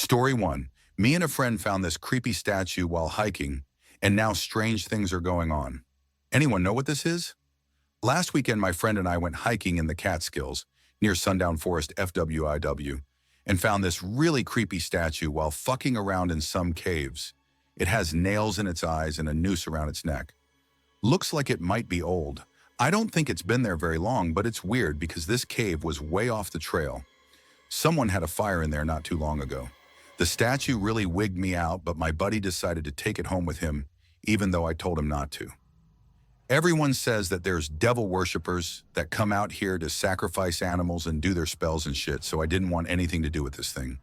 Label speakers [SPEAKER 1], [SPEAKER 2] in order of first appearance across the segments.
[SPEAKER 1] Story 1. Me and a friend found this creepy statue while hiking, and now strange things are going on. Anyone know what this is? Last weekend, my friend and I went hiking in the Catskills, near Sundown Forest FWIW, and found this really creepy statue while fucking around in some caves. It has nails in its eyes and a noose around its neck. Looks like it might be old. I don't think it's been there very long, but it's weird because this cave was way off the trail. Someone had a fire in there not too long ago. The statue really wigged me out, but my buddy decided to take it home with him, even though I told him not to. Everyone says that there's devil worshippers that come out here to sacrifice animals and do their spells and shit, so I didn't want anything to do with this thing.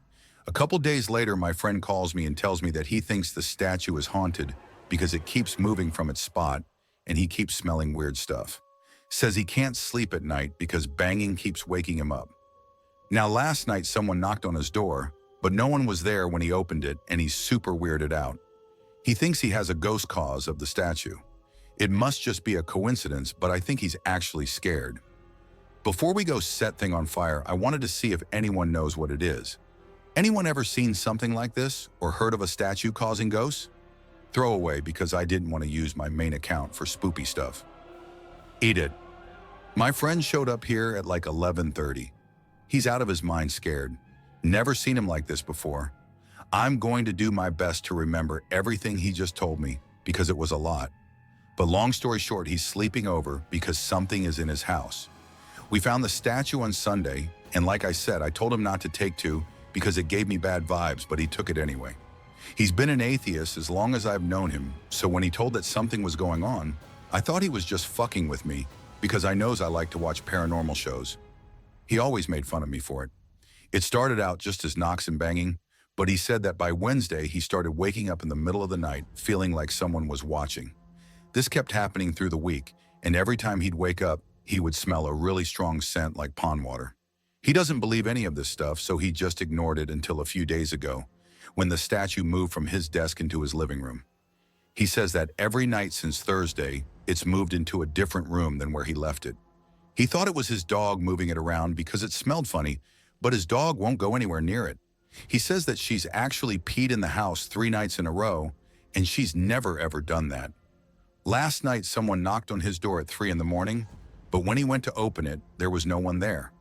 [SPEAKER 1] A couple days later, my friend calls me and tells me that he thinks the statue is haunted because it keeps moving from its spot and he keeps smelling weird stuff. Says he can't sleep at night because banging keeps waking him up. Now, last night someone knocked on his door, but no one was there when he opened it, and he's super weirded out. He thinks he has a ghost cause of the statue. It must just be a coincidence, but I think he's actually scared. Before we go set thing on fire, I wanted to see if anyone knows what it is. Anyone ever seen something like this or heard of a statue causing ghosts? Throw away because I didn't want to use my main account for spoopy stuff. Eat it. My friend showed up here at like 11:30. He's out of his mind scared. Never seen him like this before. I'm going to do my best to remember everything he just told me because it was a lot. But long story short, he's sleeping over because something is in his house. We found the statue on Sunday, and like I said, I told him not to take to because it gave me bad vibes, but he took it anyway. He's been an atheist as long as I've known him, so when he told that something was going on, I thought he was just fucking with me because I knows I like to watch paranormal shows. He always made fun of me for it. It started out just as knocks and banging, but he said that by Wednesday he started waking up in the middle of the night feeling like someone was watching. This kept happening through the week, and every time he'd wake up, he would smell a really strong scent like pond water. He doesn't believe any of this stuff, so he just ignored it until a few days ago, when the statue moved from his desk into his living room. He says that every night since Thursday, it's moved into a different room than where he left it. He thought it was his dog moving it around because it smelled funny, but his dog won't go anywhere near it. He says that she's actually peed in the house 3 nights in a row, and she's never ever done that. Last night, someone knocked on his door at 3 in the morning, but when he went to open it, there was no one there.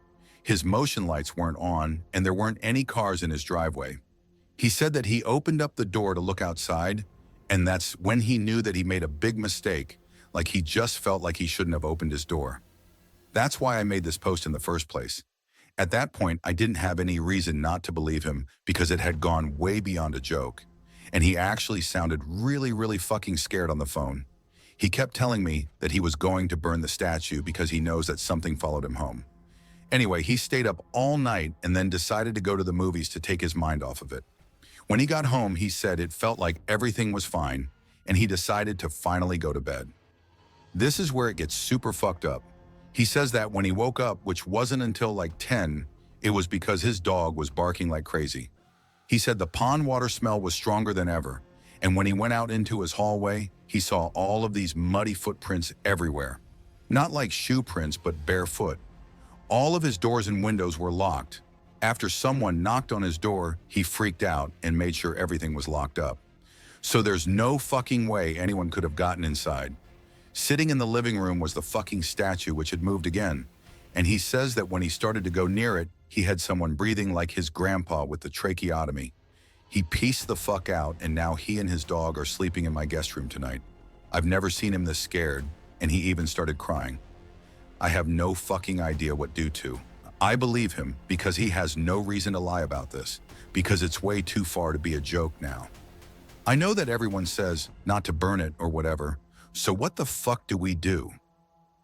[SPEAKER 1] His motion lights weren't on, and there weren't any cars in his driveway. He said that he opened up the door to look outside, and that's when he knew that he made a big mistake, like he just felt like he shouldn't have opened his door. That's why I made this post in the first place. At that point, I didn't have any reason not to believe him because it had gone way beyond a joke. And he actually sounded really fucking scared on the phone. He kept telling me that he was going to burn the statue because he knows that something followed him home. Anyway, he stayed up all night and then decided to go to the movies to take his mind off of it. When he got home, he said it felt like everything was fine, and he decided to finally go to bed. This is where it gets super fucked up. He says that when he woke up, which wasn't until like 10, it was because his dog was barking like crazy. He said the pond water smell was stronger than ever, and when he went out into his hallway, he saw all of these muddy footprints everywhere. Not like shoe prints, but barefoot. All of his doors and windows were locked. After someone knocked on his door, he freaked out and made sure everything was locked up. So there's no fucking way anyone could have gotten inside. Sitting in the living room was the fucking statue, which had moved again. And he says that when he started to go near it, he had someone breathing like his grandpa with the tracheotomy. He pieced the fuck out, and now he and his dog are sleeping in my guest room tonight. I've never seen him this scared, and he even started crying. I have no fucking idea what due to. I believe him because he has no reason to lie about this, because it's way too far to be a joke now. I know that everyone says not to burn it or whatever, so what the fuck do we do?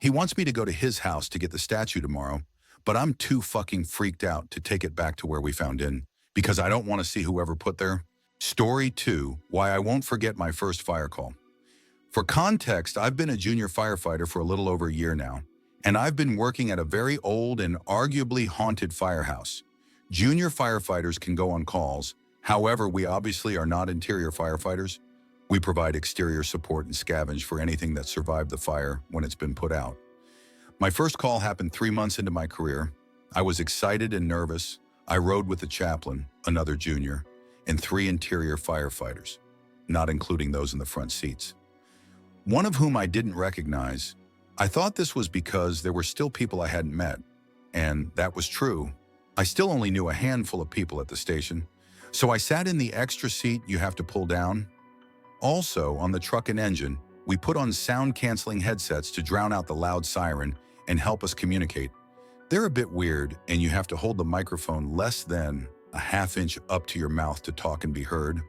[SPEAKER 1] He wants me to go to his house to get the statue tomorrow, but I'm too fucking freaked out to take it back to where we found it because I don't want to see whoever put there. Story 2, why I won't forget my first fire call. For context, I've been a junior firefighter for a little over a year now, and I've been working at a very old and arguably haunted firehouse. Junior firefighters can go on calls. However, we obviously are not interior firefighters. We provide exterior support and scavenge for anything that survived the fire when it's been put out. My first call happened 3 months into my career. I was excited and nervous. I rode with the chaplain, another junior, and 3 interior firefighters, not including those in the front seats. One of whom I didn't recognize. I thought this was because there were still people I hadn't met, and that was true. I still only knew a handful of people at the station, so I sat in the extra seat you have to pull down. Also, on the truck and engine, we put on sound-canceling headsets to drown out the loud siren and help us communicate. They're a bit weird, and you have to hold the microphone less than a half-inch up to your mouth to talk and be heard.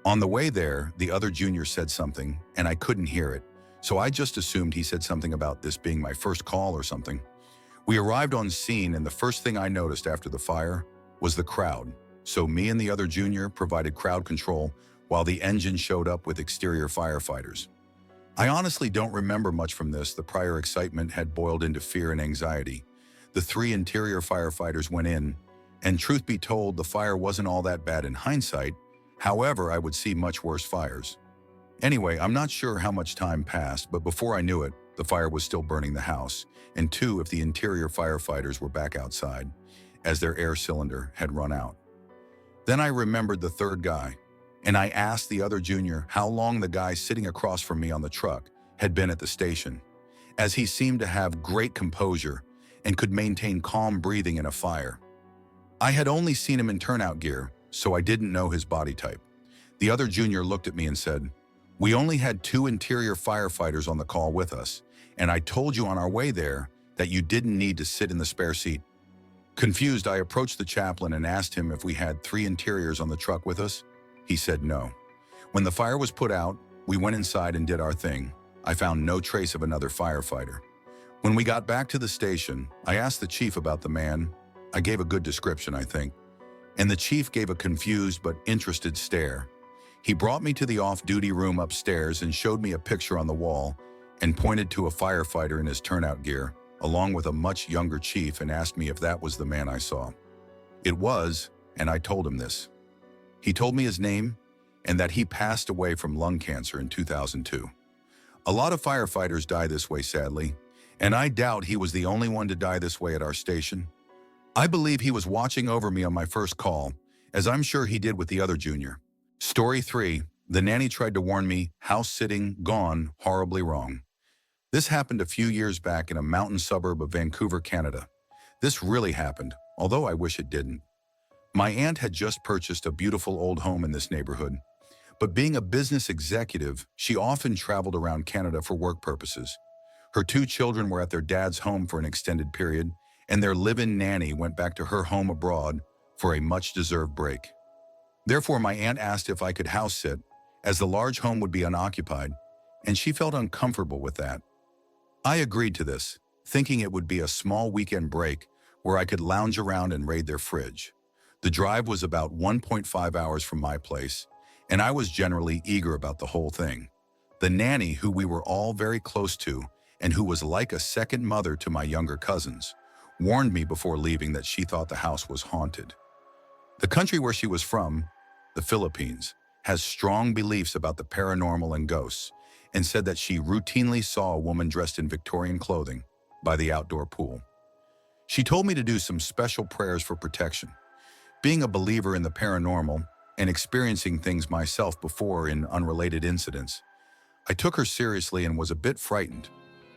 [SPEAKER 1] On the way there, the other junior said something, and I couldn't hear it, so I just assumed he said something about this being my first call or something. We arrived on scene, and the first thing I noticed after the fire was the crowd. So me and the other junior provided crowd control while the engine showed up with exterior firefighters. I honestly don't remember much from this. The prior excitement had boiled into fear and anxiety. The 3 interior firefighters went in, and truth be told, the fire wasn't all that bad in hindsight. However, I would see much worse fires. Anyway, I'm not sure how much time passed, but before I knew it, the fire was still burning the house, and 2 of the interior firefighters were back outside, as their air cylinder had run out. Then I remembered the 3rd guy, and I asked the other junior how long the guy sitting across from me on the truck had been at the station, as he seemed to have great composure and could maintain calm breathing in a fire. I had only seen him in turnout gear, so I didn't know his body type. The other junior looked at me and said, "We only had 2 interior firefighters on the call with us, and I told you on our way there that you didn't need to sit in the spare seat." Confused, I approached the chaplain and asked him if we had 3 interiors on the truck with us. He said no. When the fire was put out, we went inside and did our thing. I found no trace of another firefighter. When we got back to the station, I asked the chief about the man. I gave a good description, I think, and the chief gave a confused but interested stare. He brought me to the off-duty room upstairs and showed me a picture on the wall and pointed to a firefighter in his turnout gear, along with a much younger chief, and asked me if that was the man I saw. It was, and I told him this. He told me his name and that he passed away from lung cancer in 2002. A lot of firefighters die this way, sadly, and I doubt he was the only one to die this way at our station. I believe he was watching over me on my first call, as I'm sure he did with the other junior. Story 3, the nanny tried to warn me, house sitting gone horribly wrong. This happened a few years back in a mountain suburb of Vancouver, Canada. This really happened, although I wish it didn't. My aunt had just purchased a beautiful old home in this neighborhood, but being a business executive, she often traveled around Canada for work purposes. Her 2 children were at their dad's home for an extended period, and their live-in nanny went back to her home abroad for a much-deserved break. Therefore, my aunt asked if I could house sit, as the large home would be unoccupied, and she felt uncomfortable with that. I agreed to this, thinking it would be a small weekend break where I could lounge around and raid their fridge. The drive was about 1.5 hours from my place, and I was generally eager about the whole thing. The nanny, who we were all very close to, and who was like a second mother to my younger cousins, warned me before leaving that she thought the house was haunted. The country where she was from, the Philippines, has strong beliefs about the paranormal and ghosts, and said that she routinely saw a woman dressed in Victorian clothing by the outdoor pool. She told me to do some special prayers for protection. Being a believer in the paranormal and experiencing things myself before in unrelated incidents, I took her seriously and was a bit frightened,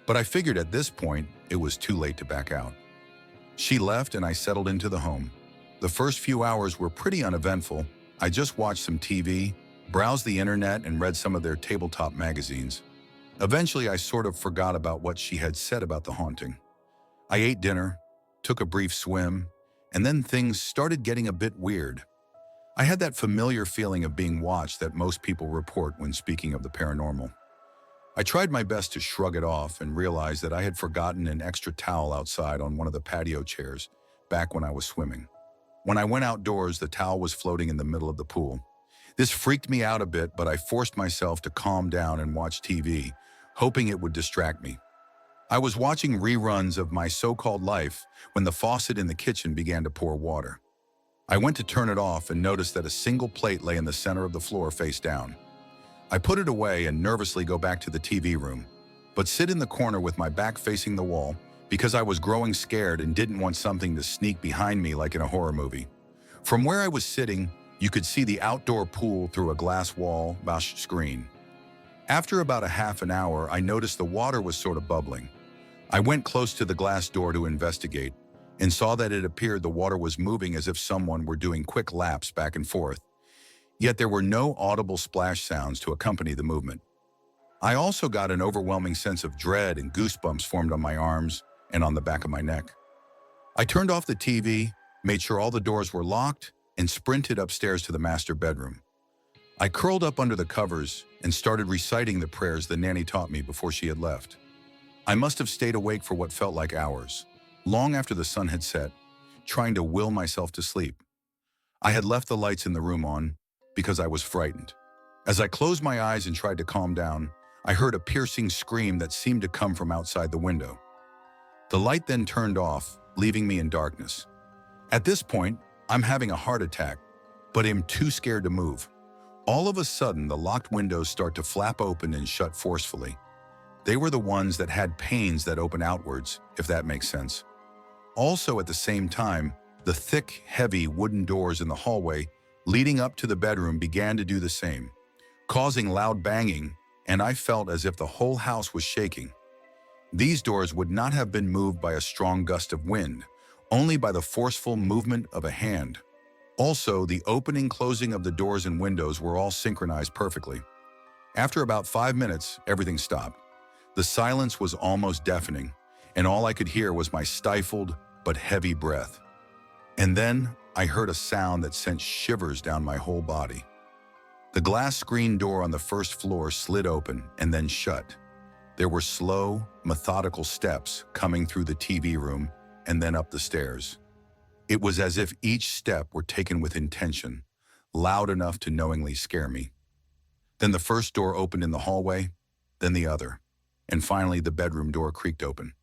[SPEAKER 1] but I figured at this point it was too late to back out. She left and I settled into the home. The first few hours were pretty uneventful. I just watched some TV, browsed the internet, and read some of their tabletop magazines. Eventually, I sort of forgot about what she had said about the haunting. I ate dinner, took a brief swim, and then things started getting a bit weird. I had that familiar feeling of being watched that most people report when speaking of the paranormal. I tried my best to shrug it off and realized that I had forgotten an extra towel outside on one of the patio chairs back when I was swimming. When I went outdoors, the towel was floating in the middle of the pool. This freaked me out a bit, but I forced myself to calm down and watch TV, hoping it would distract me. I was watching reruns of My So-Called Life when the faucet in the kitchen began to pour water. I went to turn it off and noticed that a single plate lay in the center of the floor face down. I put it away and nervously go back to the TV room, but sit in the corner with my back facing the wall because I was growing scared and didn't want something to sneak behind me like in a horror movie. From where I was sitting, You could see the outdoor pool through a glass wall mesh screen. After about a half an hour, I noticed the water was sort of bubbling. I went close to the glass door to investigate and saw that it appeared the water was moving as if someone were doing quick laps back and forth. Yet there were no audible splash sounds to accompany the movement. I also got an overwhelming sense of dread and goosebumps formed on my arms and on the back of my neck. I turned off the TV, made sure all the doors were locked, and sprinted upstairs to the master bedroom. I curled up under the covers and started reciting the prayers the nanny taught me before she had left. I must have stayed awake for what felt like hours, long after the sun had set, trying to will myself to sleep. I had left the lights in the room on because I was frightened. As I closed my eyes and tried to calm down, I heard a piercing scream that seemed to come from outside the window. The light then turned off, leaving me in darkness. At this point, I'm having a heart attack, but am too scared to move. All of a sudden, the locked windows start to flap open and shut forcefully. They were the ones that had panes that open outwards, if that makes sense. Also, at the same time, the thick, heavy wooden doors in the hallway leading up to the bedroom began to do the same, causing loud banging, and I felt as if the whole house was shaking. These doors would not have been moved by a strong gust of wind, only by the forceful movement of a hand. Also, the opening, closing of the doors and windows were all synchronized perfectly. After about 5 minutes, everything stopped. The silence was almost deafening, and all I could hear was my stifled but heavy breath. And then I heard a sound that sent shivers down my whole body. The glass screen door on the first floor slid open and then shut. There were slow, methodical steps coming through the TV room and then up the stairs. It was as if each step were taken with intention, loud enough to knowingly scare me. Then the first door opened in the hallway, then the other, and finally the bedroom door creaked open.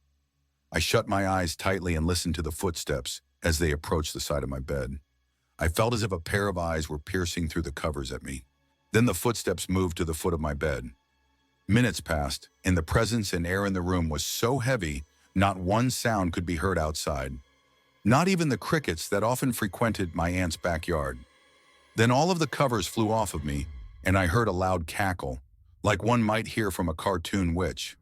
[SPEAKER 1] I shut my eyes tightly and listened to the footsteps as they approached the side of my bed. I felt as if a pair of eyes were piercing through the covers at me. Then the footsteps moved to the foot of my bed. Minutes passed, and the presence and air in the room was so heavy, not one sound could be heard outside. Not even the crickets that often frequented my aunt's backyard. Then all of the covers flew off of me, and I heard a loud cackle, like one might hear from a cartoon witch.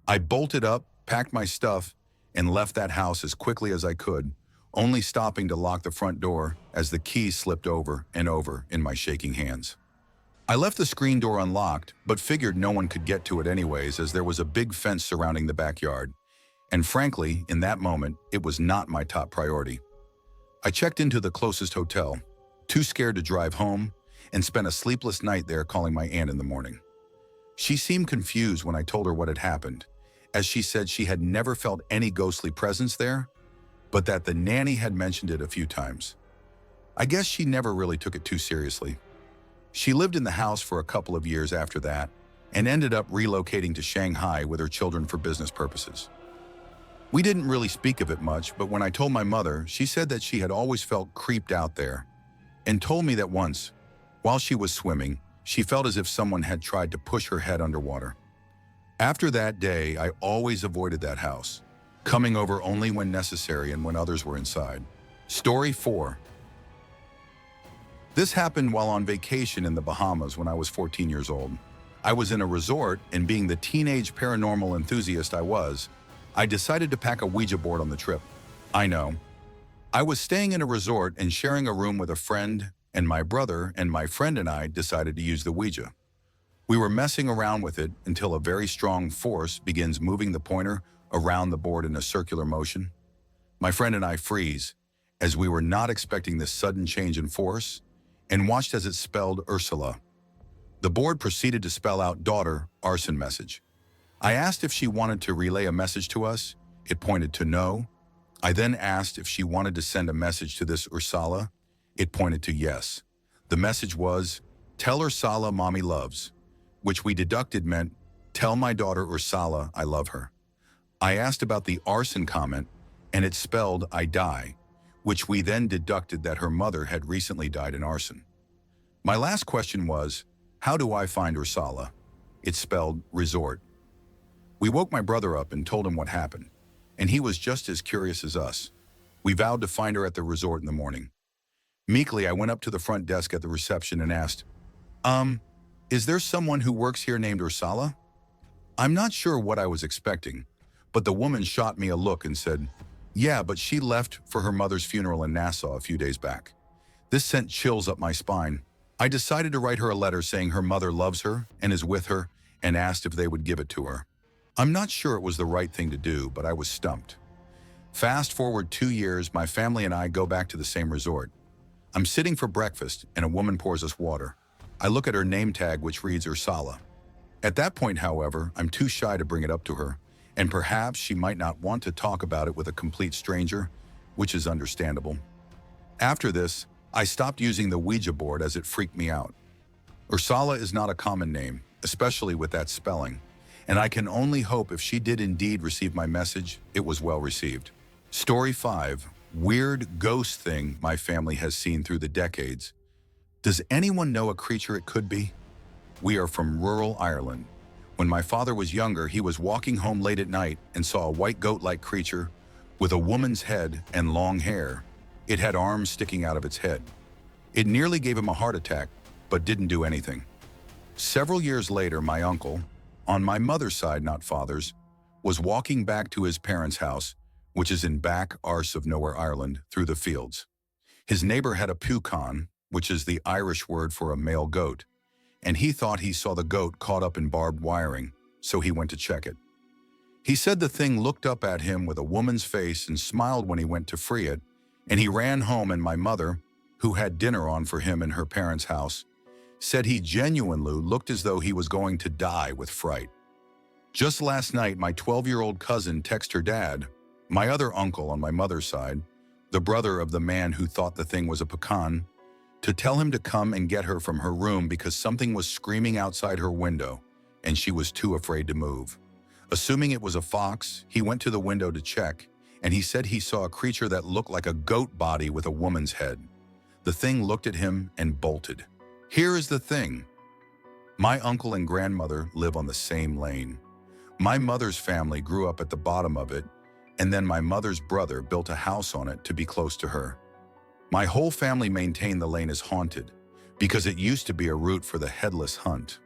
[SPEAKER 1] I bolted up, packed my stuff, and left that house as quickly as I could, only stopping to lock the front door as the key slipped over and over in my shaking hands. I left the screen door unlocked, but figured no one could get to it anyways, as there was a big fence surrounding the backyard. And frankly, in that moment, it was not my top priority. I checked into the closest hotel, too scared to drive home, and spent a sleepless night there calling my aunt in the morning. She seemed confused when I told her what had happened, as she said she had never felt any ghostly presence there, but that the nanny had mentioned it a few times. I guess she never really took it too seriously. She lived in the house for a couple of years after that, and ended up relocating to Shanghai with her children for business purposes. We didn't really speak of it much, but when I told my mother, she said that she had always felt creeped out there, and told me that once, while she was swimming, she felt as if someone had tried to push her head underwater. After that day, I always avoided that house, coming over only when necessary and when others were inside. Story 4. This happened while on vacation in the Bahamas when I was 14 years old. I was in a resort, and being the teenage paranormal enthusiast I was, I decided to pack a Ouija board on the trip. I know. I was staying in a resort and sharing a room with a friend, and my brother and my friend and I decided to use the Ouija. We were messing around with it until a very strong force begins moving the pointer around the board in a circular motion. My friend and I freeze, as we were not expecting this sudden change in force, and watched as it spelled Ursula. The board proceeded to spell out daughter, arson message. I asked if she wanted to relay a message to us. It pointed to no. I then asked if she wanted to send a message to this Ursula. It pointed to yes. The message was, "Tell Ursula mommy loves," which we deducted meant, "Tell my daughter Ursula I love her." I asked about the arson comment, and it spelled "I die," which we then deducted that her mother had recently died in arson. My last question was, how do I find Ursula? It spelled resort. We woke my brother up and told him what happened, and he was just as curious as us. We vowed to find her at the resort in the morning. Meekly, I went up to the front desk at the reception and asked, Um, is there someone who works here named Ursula? I'm not sure what I was expecting, but the woman shot me a look and said, Yeah, but she left for her mother's funeral in Nassau a few days back. This sent chills up my spine. I decided to write her a letter saying her mother loves her and is with her and asked if they would give it to her. I'm not sure it was the right thing to do, but I was stumped. Fast forward 2 years, my family and I go back to the same resort. I'm sitting for breakfast and a woman pours us water. I look at her name tag, which reads Ursula. At that point, however, I'm too shy to bring it up to her, and perhaps she might not want to talk about it with a complete stranger, which is understandable. After this, I stopped using the Ouija board as it freaked me out. Ursula is not a common name, especially with that spelling, and I can only hope if she did indeed receive my message, it was well received. Story 5. Weird ghost thing my family has seen through the decades. Does anyone know a creature it could be? We are from rural Ireland. When my father was younger, he was walking home late at night and saw a white goat-like creature with a woman's head and long hair. It had arms sticking out of its head. It nearly gave him a heart attack, but didn't do anything. Several years later, my uncle, on my mother's side, not father's, was walking back to his parents' house, which is in back arse of nowhere, Ireland, through the fields. His neighbor had a pucan, which is the Irish word for a male goat, and he thought he saw the goat caught up in barbed wiring, so he went to check it. He said the thing looked up at him with a woman's face and smiled when he went to free it, and he ran home, and my mother, who had dinner on for him in her parents' house, said he genuinely looked as though he was going to die with fright. Just last night, my 12-year-old cousin texted her dad, my other uncle on my mother's side, the brother of the man who thought the thing was a pecan, to tell him to come and get her from her room because something was screaming outside her window and she was too afraid to move. Assuming it was a fox, he went to the window to check, and he said he saw a creature that looked like a goat body with a woman's head. The thing looked at him and bolted. Here is the thing. My uncle and grandmother live on the same lane. My mother's family grew up at the bottom of it, and then my mother's brother built a house on it to be close to her. My whole family maintained the lane as haunted because it used to be a route for the headless hunt.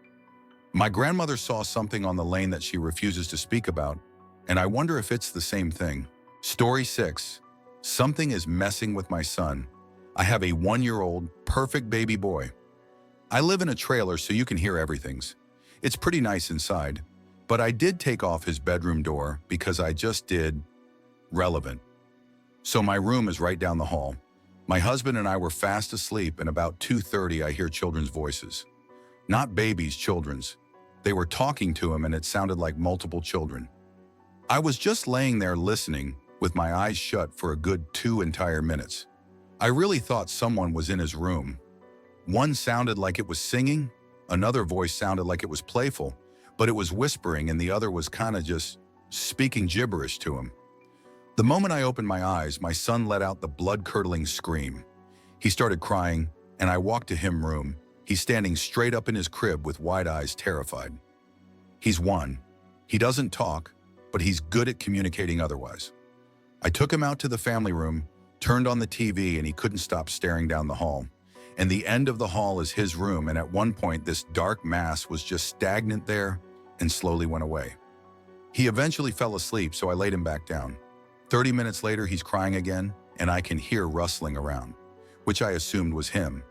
[SPEAKER 1] My grandmother saw something on the lane that she refuses to speak about, and I wonder if it's the same thing. Story 6. Something is messing with my son. I have a 1-year-old, perfect baby boy. I live in a trailer, so you can hear everything's. It's pretty nice inside, but I did take off his bedroom door because I just did relevant. So my room is right down the hall. My husband and I were fast asleep, and about 2:30 I hear children's voices. Not babies, children's. They were talking to him, and it sounded like multiple children. I was just laying there listening with my eyes shut for a good 2 entire minutes. I really thought someone was in his room. One sounded like it was singing, another voice sounded like it was playful, but it was whispering, and the other was kind of just speaking gibberish to him. The moment I opened my eyes, my son let out the blood-curdling scream. He started crying, and I walked to him room. He's standing straight up in his crib with wide eyes, terrified. He's 1. He doesn't talk, but he's good at communicating otherwise. I took him out to the family room, turned on the TV, and he couldn't stop staring down the hall. And the end of the hall is his room, and at one point this dark mass was just stagnant there and slowly went away. He eventually fell asleep, so I laid him back down. 30 minutes later, he's crying again, and I can hear rustling around, which I assumed was him.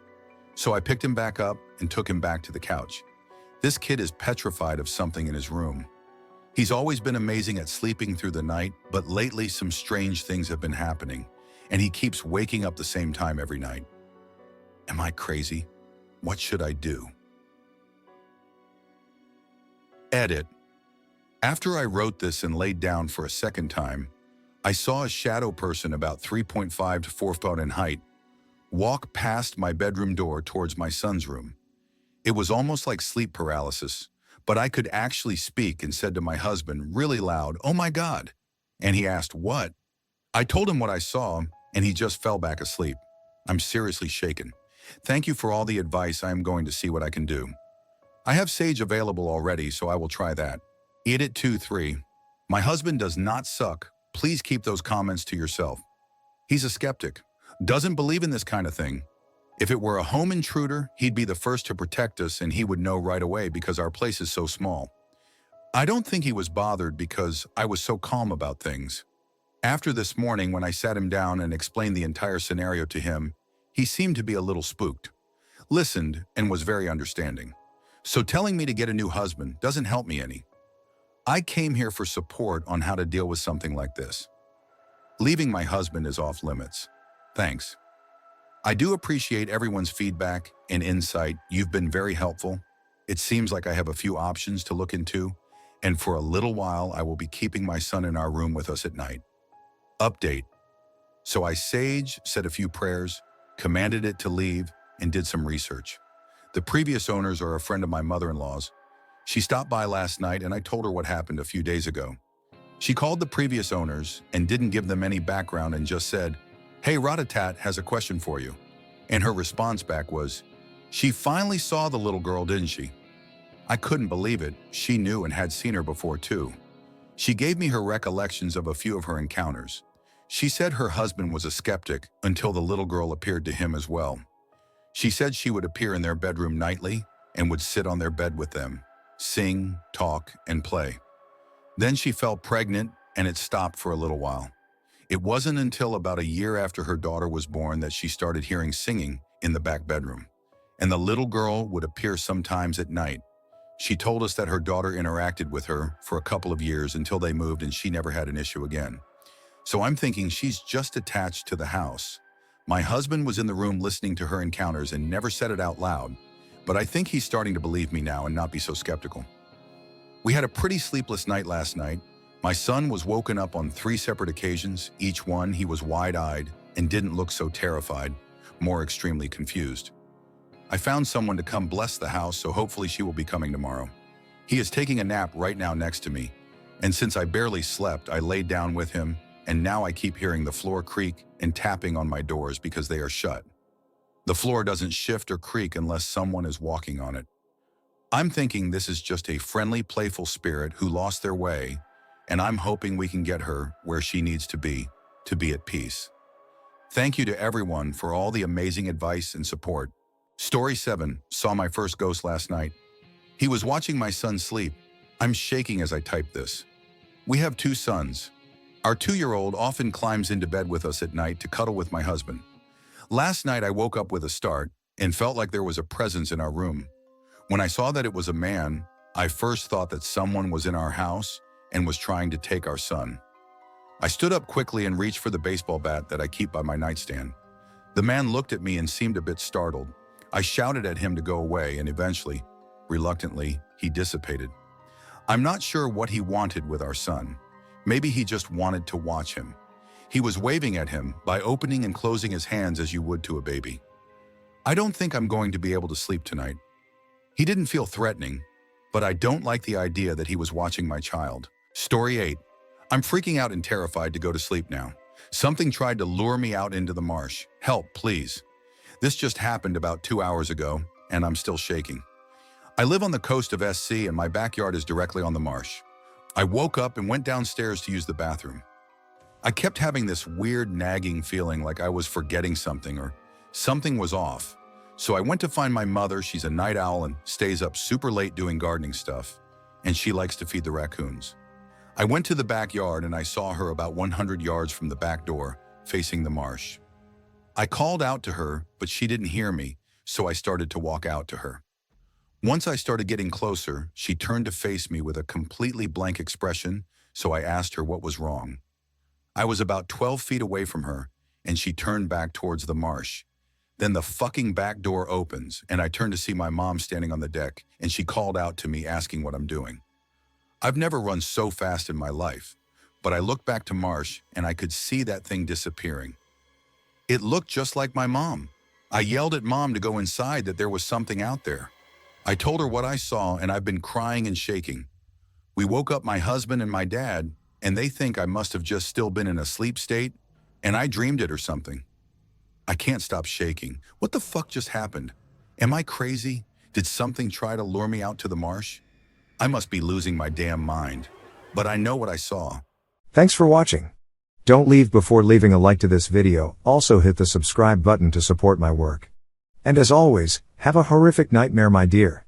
[SPEAKER 1] So I picked him back up and took him back to the couch. This kid is petrified of something in his room. He's always been amazing at sleeping through the night, but lately some strange things have been happening, and he keeps waking up the same time every night. Am I crazy? What should I do? Edit. After I wrote this and laid down for a second time, I saw a shadow person about 3.5 to 4 feet in height walk past my bedroom door towards my son's room. It was almost like sleep paralysis, but I could actually speak and said to my husband really loud, "Oh my God." And he asked, "What?" I told him what I saw, and he just fell back asleep. I'm seriously shaken. Thank you for all the advice. I am going to see what I can do. I have sage available already, so I will try that. Edit 2-3. My husband does not suck. Please keep those comments to yourself. He's a skeptic, doesn't believe in this kind of thing, If it were a home intruder, he'd be the first to protect us and he would know right away because our place is so small. I don't think he was bothered because I was so calm about things. After this morning, when I sat him down and explained the entire scenario to him, he seemed to be a little spooked, listened, and was very understanding. So telling me to get a new husband doesn't help me any. I came here for support on how to deal with something like this. Leaving my husband is off limits. Thanks. I do appreciate everyone's feedback and insight. You've been very helpful. It seems like I have a few options to look into, and for a little while I will be keeping my son in our room with us at night. Update. So I said a few prayers, commanded it to leave, and did some research. The previous owners are a friend of my mother-in-law's. She stopped by last night and I told her what happened a few days ago. She called the previous owners and didn't give them any background and just said, "Hey, Ratatat has a question for you." And her response back was, "She finally saw the little girl, didn't she?" I couldn't believe it. She knew and had seen her before too. She gave me her recollections of a few of her encounters. She said her husband was a skeptic until the little girl appeared to him as well. She said she would appear in their bedroom nightly and would sit on their bed with them, sing, talk, and play. Then she fell pregnant and it stopped for a little while. It wasn't until about a year after her daughter was born that she started hearing singing in the back bedroom, and the little girl would appear sometimes at night. She told us that her daughter interacted with her for a couple of years until they moved and she never had an issue again. So I'm thinking she's just attached to the house. My husband was in the room listening to her encounters and never said it out loud, but I think he's starting to believe me now and not be so skeptical. We had a pretty sleepless night last night. My son was woken up on 3 separate occasions. Each one he was wide-eyed and didn't look so terrified, more extremely confused. I found someone to come bless the house, so hopefully she will be coming tomorrow. He is taking a nap right now next to me, and since I barely slept, I laid down with him, and now I keep hearing the floor creak and tapping on my doors because they are shut. The floor doesn't shift or creak unless someone is walking on it. I'm thinking this is just a friendly, playful spirit who lost their way, and I'm hoping we can get her where she needs to be at peace. Thank you to everyone for all the amazing advice and support. Story 7, saw my first ghost last night. He was watching my son sleep. I'm shaking as I type this. We have 2 sons. Our 2-year-old often climbs into bed with us at night to cuddle with my husband. Last night I woke up with a start and felt like there was a presence in our room. When I saw that it was a man, I first thought that someone was in our house and was trying to take our son. I stood up quickly and reached for the baseball bat that I keep by my nightstand. The man looked at me and seemed a bit startled. I shouted at him to go away and eventually, reluctantly, he dissipated. I'm not sure what he wanted with our son. Maybe he just wanted to watch him. He was waving at him by opening and closing his hands as you would to a baby. I don't think I'm going to be able to sleep tonight. He didn't feel threatening, but I don't like the idea that he was watching my child. Story 8. I'm freaking out and terrified to go to sleep now. Something tried to lure me out into the marsh. Help, please. This just happened about 2 hours ago, and I'm still shaking. I live on the coast of SC and my backyard is directly on the marsh. I woke up and went downstairs to use the bathroom. I kept having this weird nagging feeling like I was forgetting something or something was off. So I went to find my mother. She's a night owl and stays up super late doing gardening stuff, and she likes to feed the raccoons. I went to the backyard and I saw her about 100 yards from the back door, facing the marsh. I called out to her, but she didn't hear me, so I started to walk out to her. Once I started getting closer, she turned to face me with a completely blank expression, so I asked her what was wrong. I was about 12 feet away from her, and she turned back towards the marsh. Then the fucking back door opens, and I turned to see my mom standing on the deck, and she called out to me asking what I'm doing. I've never run so fast in my life, but I looked back to marsh, and I could see that thing disappearing. It looked just like my mom. I yelled at Mom to go inside, that there was something out there. I told her what I saw, and I've been crying and shaking. We woke up my husband and my dad, and they think I must have just still been in a sleep state, and I dreamed it or something. I can't stop shaking. What the fuck just happened? Am I crazy? Did something try to lure me out to the marsh? I must be losing my damn mind. But I know what I saw.
[SPEAKER 2] Thanks for watching. Don't leave before leaving a like to this video. Also hit the subscribe button to support my work. And as always, have a horrific nightmare, my dear.